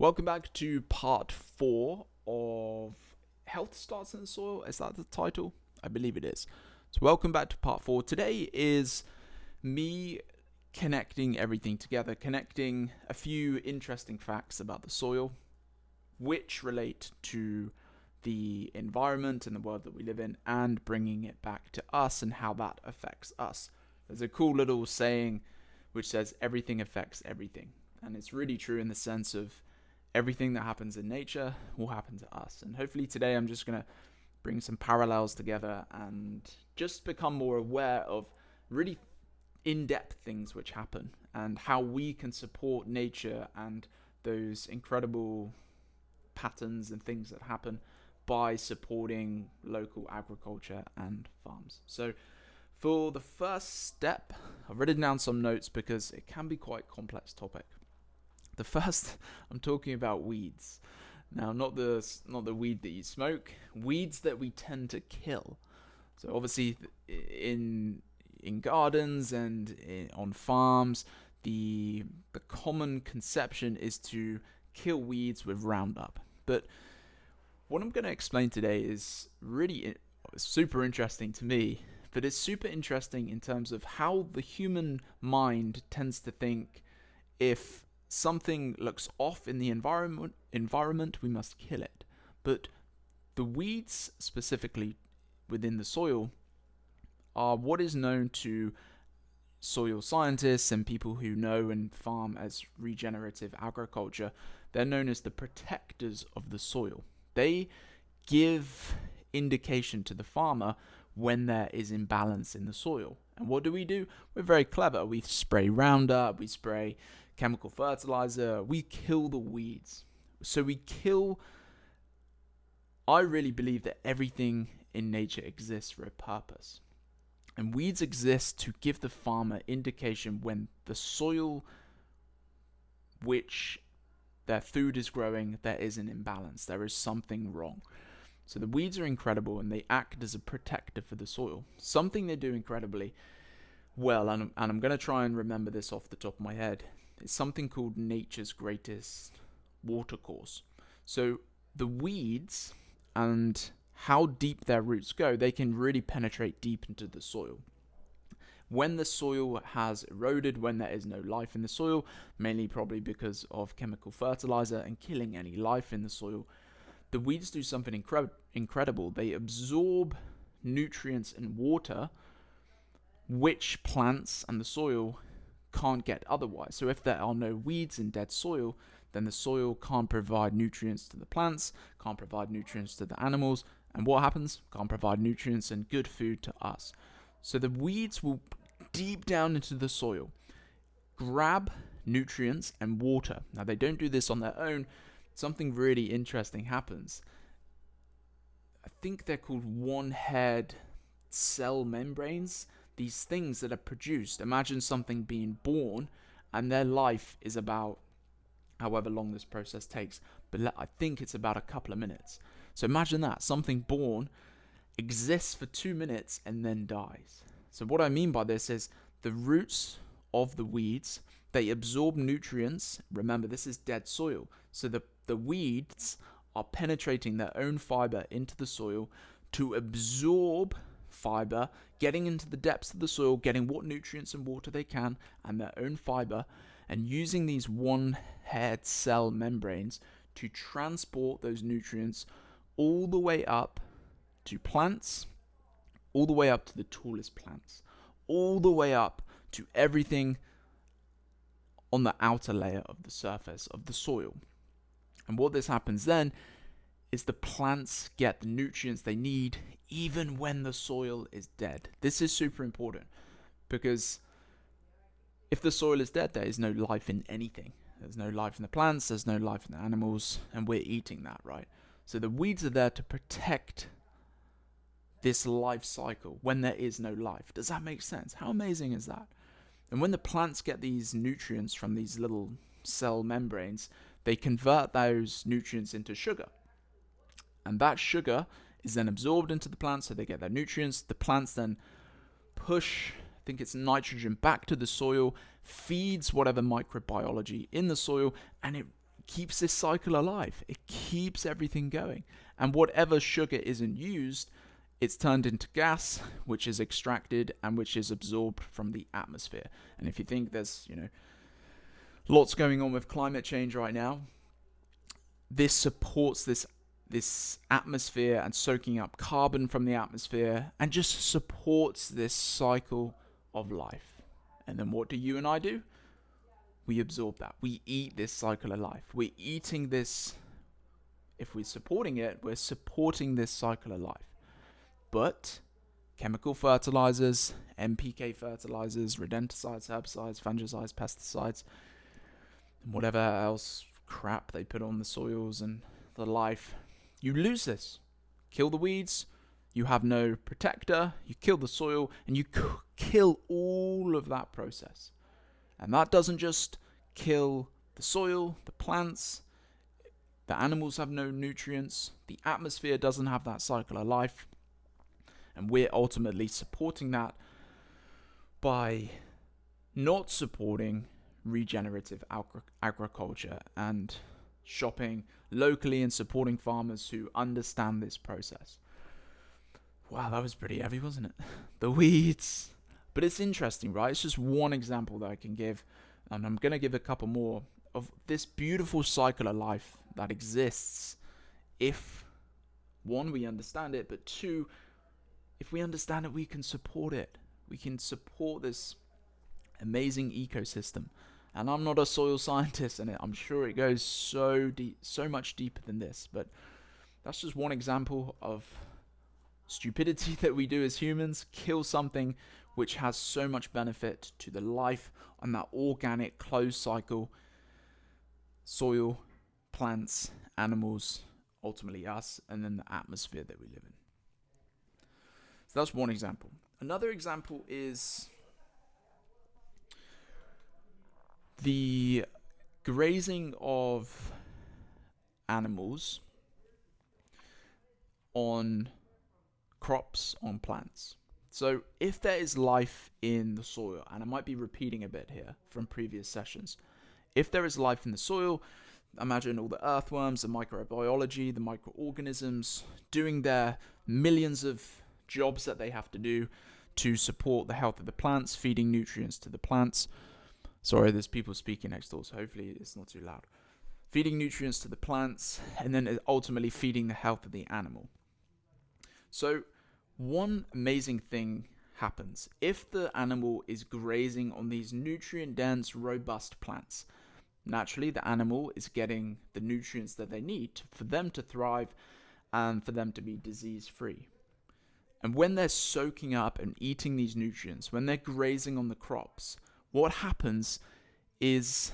Welcome back to part 4 of Health Starts in the Soil. Is that the title? I believe it is. So, welcome back to part 4. Today is me connecting everything together, connecting a few interesting facts about the soil, which relate to the environment and the world that we live in, and bringing it back to us and how that affects us. There's a cool little saying which says everything affects everything. And it's really true in the sense of everything that happens in nature will happen to us. And hopefully today I'm just going to bring some parallels together and just become more aware of really in-depth things which happen and how we can support nature and those incredible patterns and things that happen by supporting local agriculture and farms. So for the first step, I've written down some notes because it can be quite a complex topic. The first, I'm talking about weeds. Now, not the weed that you smoke, weeds that we tend to kill. So obviously, in gardens and on farms, the common conception is to kill weeds with Roundup. But what I'm going to explain today is really super interesting to me. But it's super interesting in terms of how the human mind tends to think if something looks off in the environment, we must kill it. But the weeds, specifically within the soil, are what is known to soil scientists and people who know and farm as regenerative agriculture. They're known as the protectors of the soil. They give indication to the farmer when there is imbalance in the soil. And what do? We're very clever. We spray Roundup, we spray chemical fertilizer, we kill the weeds. So I really believe that everything in nature exists for a purpose. And weeds exist to give the farmer indication when the soil which their food is growing, there is an imbalance, there is something wrong. So the weeds are incredible and they act as a protector for the soil. Something they do incredibly well, and I'm going to try and remember this off the top of my head, it's something called nature's greatest watercourse. So the weeds and how deep their roots go, they can really penetrate deep into the soil. When the soil has eroded, when there is no life in the soil, mainly probably because of chemical fertilizer and killing any life in the soil, the weeds do something incredible. They absorb nutrients and water which plants and the soil can't get otherwise. So if there are no weeds in dead soil, then the soil can't provide nutrients to the plants, can't provide nutrients to the animals, and what happens? Can't provide nutrients and good food to us. So the weeds will deep down into the soil grab nutrients and water. Now they don't do this on their own. Something really interesting happens. I think they're called one-haired cell membranes. These things that are produced. Imagine something being born and their life is about however long this process takes, but I think it's about a couple of minutes. So imagine that, something born exists for 2 minutes and then dies. So what I mean by this is the roots of the weeds, they absorb nutrients. Remember, this is dead soil. So the weeds are penetrating their own fiber into the soil to absorb fiber, getting into the depths of the soil, getting what nutrients and water they can, and their own fiber, and using these one-haired cell membranes to transport those nutrients all the way up to plants, all the way up to the tallest plants, all the way up to everything on the outer layer of the surface of the soil. And what this happens then is the plants get the nutrients they need even when the soil is dead. This is super important because if the soil is dead, there is no life in anything. There's no life in the plants, there's no life in the animals, and we're eating that, right? So the weeds are there to protect this life cycle when there is no life. Does that make sense? How amazing is that? And when the plants get these nutrients from these little cell membranes, they convert those nutrients into sugar. And that sugar is then absorbed into the plants, so they get their nutrients. The plants then push, I think it's nitrogen, back to the soil, feeds whatever microbiology in the soil, and it keeps this cycle alive. It keeps everything going. And whatever sugar isn't used, it's turned into gas, which is extracted and which is absorbed from the atmosphere. And if you think there's, lots going on with climate change right now, this supports this atmosphere and soaking up carbon from the atmosphere and just supports this cycle of life. And then what do you and I do? We absorb that. We eat this cycle of life. We're eating this. If we're supporting it, we're supporting this cycle of life. But chemical fertilizers, NPK fertilizers, rodenticides, herbicides, fungicides, pesticides, and whatever else crap they put on the soils and the life, you lose this. Kill the weeds, you have no protector, you kill the soil, and you kill all of that process. And that doesn't just kill the soil, the plants, the animals have no nutrients, the atmosphere doesn't have that cycle of life. And we're ultimately supporting that by not supporting regenerative agriculture and shopping locally and supporting farmers who understand this process. Wow, that was pretty heavy, wasn't it? The weeds. But it's interesting, right? It's just one example that I can give, and I'm going to give a couple more of this beautiful cycle of life that exists if, one, we understand it, but two, if we understand it, we can support it. We can support this amazing ecosystem. And I'm not a soil scientist, and I'm sure it goes so deep, so much deeper than this. But that's just one example of stupidity that we do as humans. Kill something which has so much benefit to the life on that organic closed cycle. Soil, plants, animals, ultimately us, and then the atmosphere that we live in. So that's one example. Another example is the grazing of animals on crops, on plants. So if there is life in the soil, and I might be repeating a bit here from previous sessions, if there is life in the soil, imagine all the earthworms, the microbiology, the microorganisms doing their millions of jobs that they have to do to support the health of the plants, feeding nutrients to the plants. Sorry, there's people speaking next door, so hopefully it's not too loud. Feeding nutrients to the plants, and then ultimately feeding the health of the animal. So one amazing thing happens. If the animal is grazing on these nutrient-dense, robust plants, naturally the animal is getting the nutrients that they need for them to thrive and for them to be disease-free. And when they're soaking up and eating these nutrients, when they're grazing on the crops, what happens is,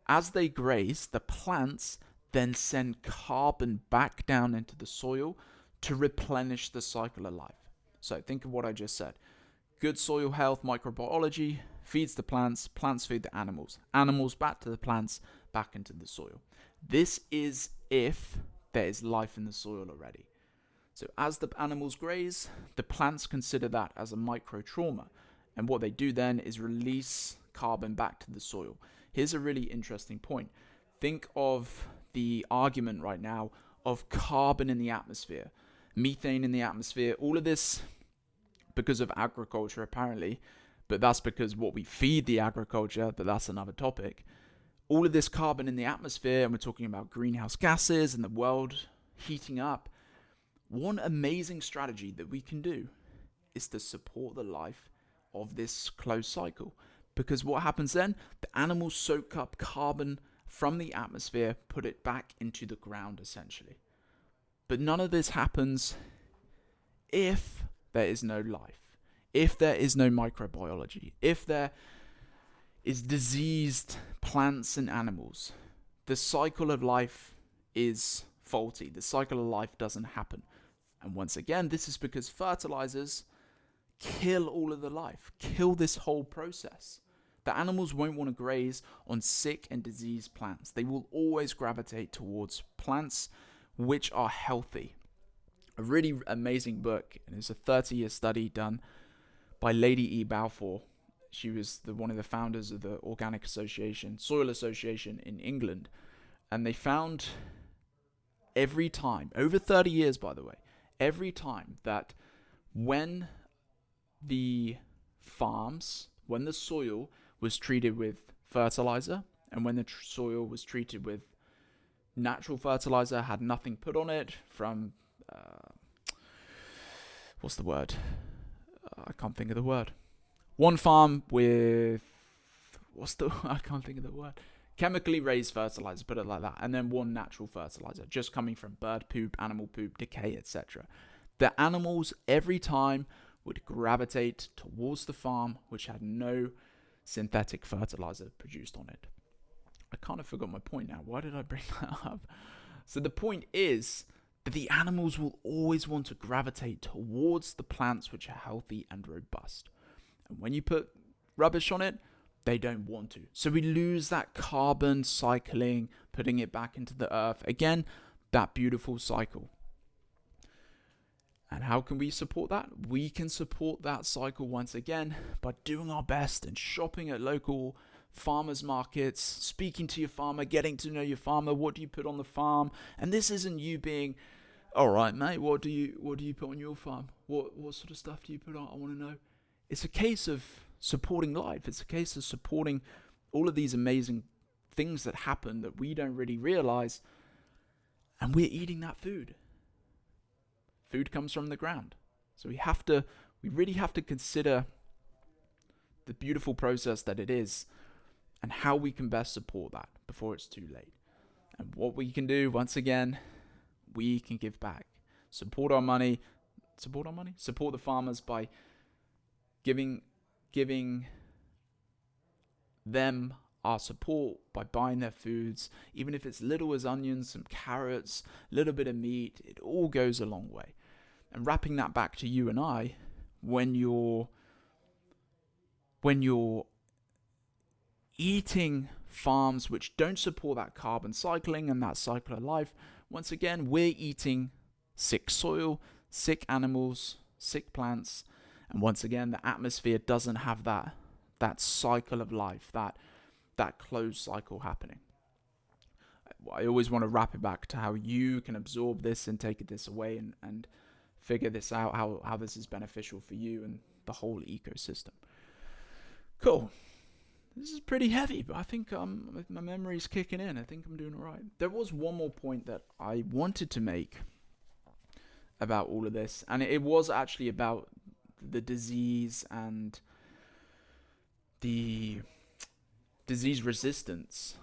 as they graze, the plants then send carbon back down into the soil to replenish the cycle of life. So think of what I just said. Good soil health, microbiology feeds the plants, plants feed the animals, animals back to the plants, back into the soil. This is if there is life in the soil already. So as the animals graze, the plants consider that as a micro-trauma. And what they do then is release carbon back to the soil. Here's a really interesting point. Think of the argument right now of carbon in the atmosphere, methane in the atmosphere, all of this because of agriculture apparently, but that's because what we feed the agriculture, but that's another topic. All of this carbon in the atmosphere, and we're talking about greenhouse gases and the world heating up. One amazing strategy that we can do is to support the life of this closed cycle. Because what happens then? The animals soak up carbon from the atmosphere, put it back into the ground essentially. But none of this happens if there is no life, if there is no microbiology, if there is diseased plants and animals. The cycle of life is faulty. The cycle of life doesn't happen. And once again, this is because fertilizers kill all of the life, kill this whole process. The animals won't want to graze on sick and diseased plants. They will always gravitate towards plants which are healthy. A really amazing book, and it's a 30-year study done by Lady E. Balfour. She was one of the founders of the Organic Association, Soil Association in England. And they found every time, over 30 years by the way, every time that when the when the soil was treated with fertilizer and when the soil was treated with natural fertilizer, had nothing put on it from, what's the word? I can't think of the word. One farm with, I can't think of the word. Chemically raised fertilizer, put it like that. And then one natural fertilizer, just coming from bird poop, animal poop, decay, etc. The animals every time would gravitate towards the farm which had no synthetic fertilizer produced on it. I kind of forgot my point now. Why did I bring that up? So the point is that the animals will always want to gravitate towards the plants which are healthy and robust. And when you put rubbish on it, they don't want to. So we lose that carbon cycling, putting it back into the earth. Again, that beautiful cycle. And how can we support that? We can support that cycle once again by doing our best and shopping at local farmers markets, speaking to your farmer, getting to know your farmer. What do you put on the farm? And this isn't you being, all right, mate, what do you put on your farm? What sort of stuff do you put on? I want to know. It's a case of supporting life. It's a case of supporting all of these amazing things that happen that we don't really realize, and we're eating that food. Food comes from the ground. So we really have to consider the beautiful process that it is and how we can best support that before it's too late. And what we can do, once again, we can give back. Support the farmers by giving them our support by buying their foods, even if it's little as onions, some carrots, a little bit of meat. It all goes a long way. And wrapping that back to you and I, when you're eating farms which don't support that carbon cycling and that cycle of life, once again, we're eating sick soil, sick animals, sick plants, and once again, the atmosphere doesn't have that cycle of life, that closed cycle happening. I always want to wrap it back to how you can absorb this and take this away and figure this out, how this is beneficial for you and the whole ecosystem. Cool. This is pretty heavy, but I think my memory's kicking in. I think I'm doing all right. There was one more point that I wanted to make about all of this, and it was actually about the disease and the disease-resistant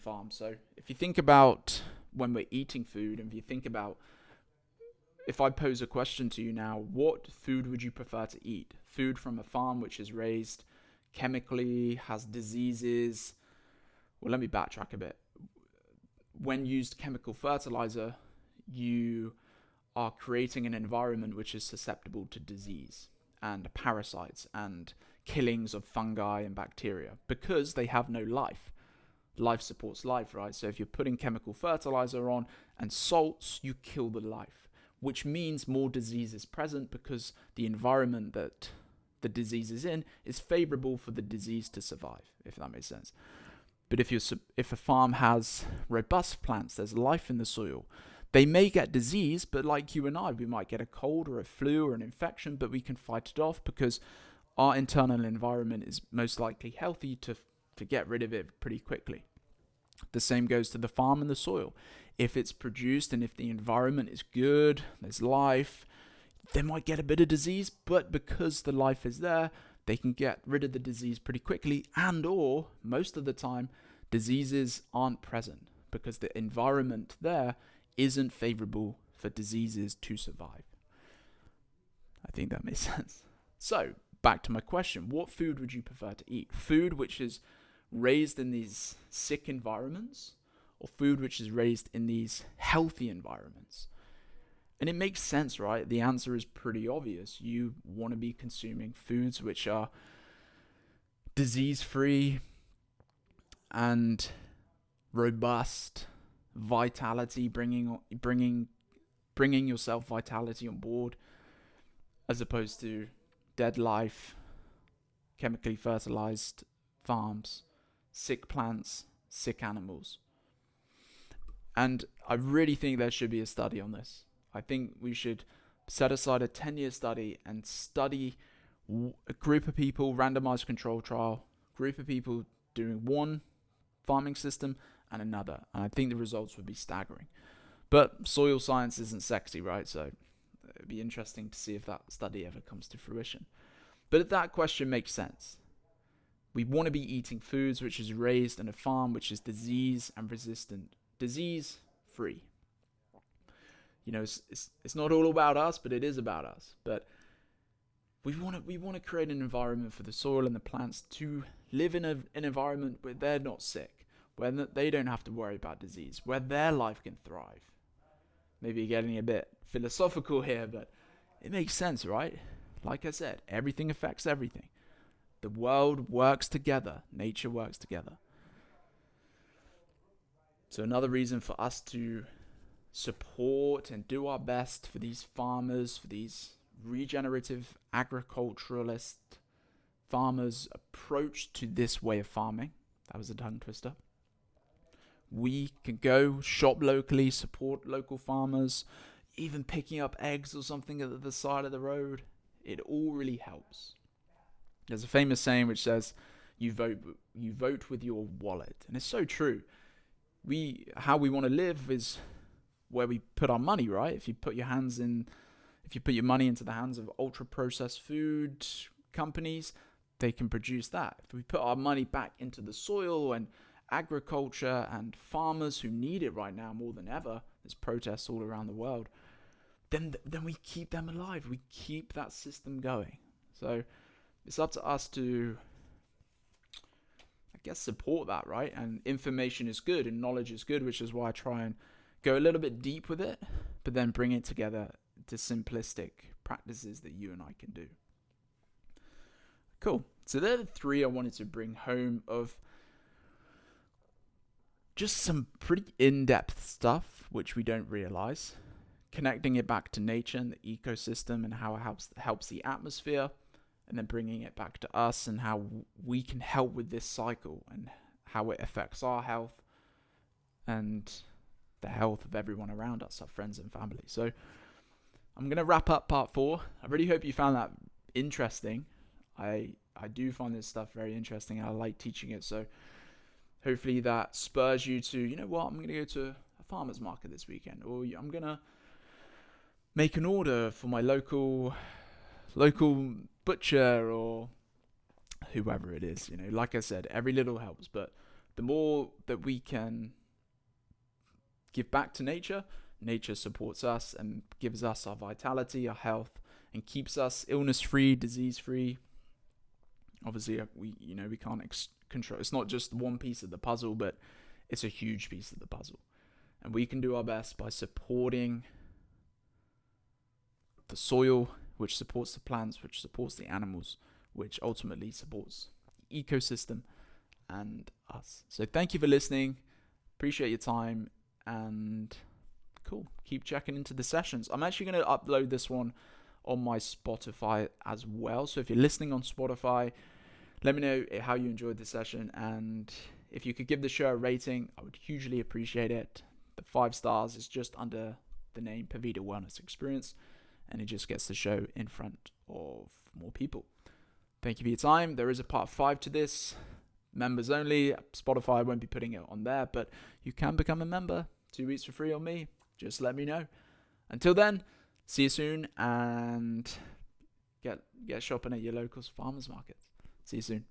farms. So if you think about when we're eating food, and if you think about, if I pose a question to you now, what food would you prefer to eat? Food from a farm which is raised chemically, has diseases. Well, let me backtrack a bit. When used chemical fertilizer, you are creating an environment which is susceptible to disease and parasites and killings of fungi and bacteria because they have no life. Life supports life, right? So if you're putting chemical fertilizer on and salts, you kill the life, which means more disease is present because the environment that the disease is in is favorable for the disease to survive, if that makes sense. But if a farm has robust plants, there's life in the soil, they may get disease, but like you and I, we might get a cold or a flu or an infection, but we can fight it off because our internal environment is most likely healthy to get rid of it pretty quickly. The same goes to the farm and the soil. If it's produced and if the environment is good, there's life, they might get a bit of disease, but because the life is there, they can get rid of the disease pretty quickly, and or most of the time, diseases aren't present because the environment there isn't favorable for diseases to survive. I think that makes sense. So, back to my question. What food would you prefer to eat? Food which is raised in these sick environments, or food which is raised in these healthy environments? And it makes sense, right? The answer is pretty obvious. You want to be consuming foods which are disease-free and robust, vitality, bringing yourself vitality on board, as opposed to dead life, chemically fertilized farms, sick plants, sick animals. And I really think there should be a study on this. I think we should set aside a 10-year study and study a group of people, randomized control trial, group of people doing one farming system and another. And I think the results would be staggering. But soil science isn't sexy, right? So it'd be interesting to see if that study ever comes to fruition. But that question makes sense. We want to be eating foods which is raised in a farm which is disease and resistant, disease free. It's not all about us, but it is about us. But we want to create an environment for the soil and the plants to live in an environment where they're not sick, where they don't have to worry about disease, where their life can thrive. Maybe getting a bit philosophical here, but it makes sense, right? Like I said, everything affects everything. The world works together. Nature works together. So another reason for us to support and do our best for these farmers, for these regenerative agriculturalist farmers' approach to this way of farming. That was a tongue twister. We can go shop locally, support local farmers, even picking up eggs or something at the side of the road. It all really helps. There's a famous saying which says, you vote with your wallet. And it's so true. How we want to live is where we put our money, right? If you put your money into the hands of ultra processed food companies, they can produce that. If we put our money back into the soil and agriculture and farmers who need it right now more than ever, there's protests all around the world, then we keep them alive. We keep that system going. So it's up to us to, I guess, support that, right? And information is good and knowledge is good, which is why I try and go a little bit deep with it, but then bring it together to simplistic practices that you and I can do. Cool. So they're the three I wanted to bring home of just some pretty in-depth stuff, which we don't realize. Connecting it back to nature and the ecosystem and how it helps the atmosphere, and then bringing it back to us and how we can help with this cycle and how it affects our health and the health of everyone around us, our friends and family. So I'm going to wrap up part 4. I really hope you found that interesting. I do find this stuff very interesting. I like teaching it. So hopefully that spurs you to, you know what, I'm going to go to a farmer's market this weekend, or I'm going to make an order for my local butcher or whoever it is. Like I said, every little helps, but the more that we can give back to nature, nature supports us and gives us our vitality, our health, and keeps us illness-free, disease-free. Obviously, we can't control. It's not just one piece of the puzzle, but it's a huge piece of the puzzle. And we can do our best by supporting the soil, which supports the plants, which supports the animals, which ultimately supports the ecosystem and us. So thank you for listening. Appreciate your time, and cool. Keep checking into the sessions. I'm actually going to upload this one on my Spotify as well. So if you're listening on Spotify, let me know how you enjoyed the session, and if you could give the show a rating, I would hugely appreciate it. The 5 stars is just under the name Pavita Wellness Experience, and it just gets the show in front of more people. Thank you for your time. There is a part 5 to this, members only. Spotify won't be putting it on there, but you can become a member. 2 weeks for free on me. Just let me know. Until then, see you soon, and get shopping at your local farmers markets. See you soon.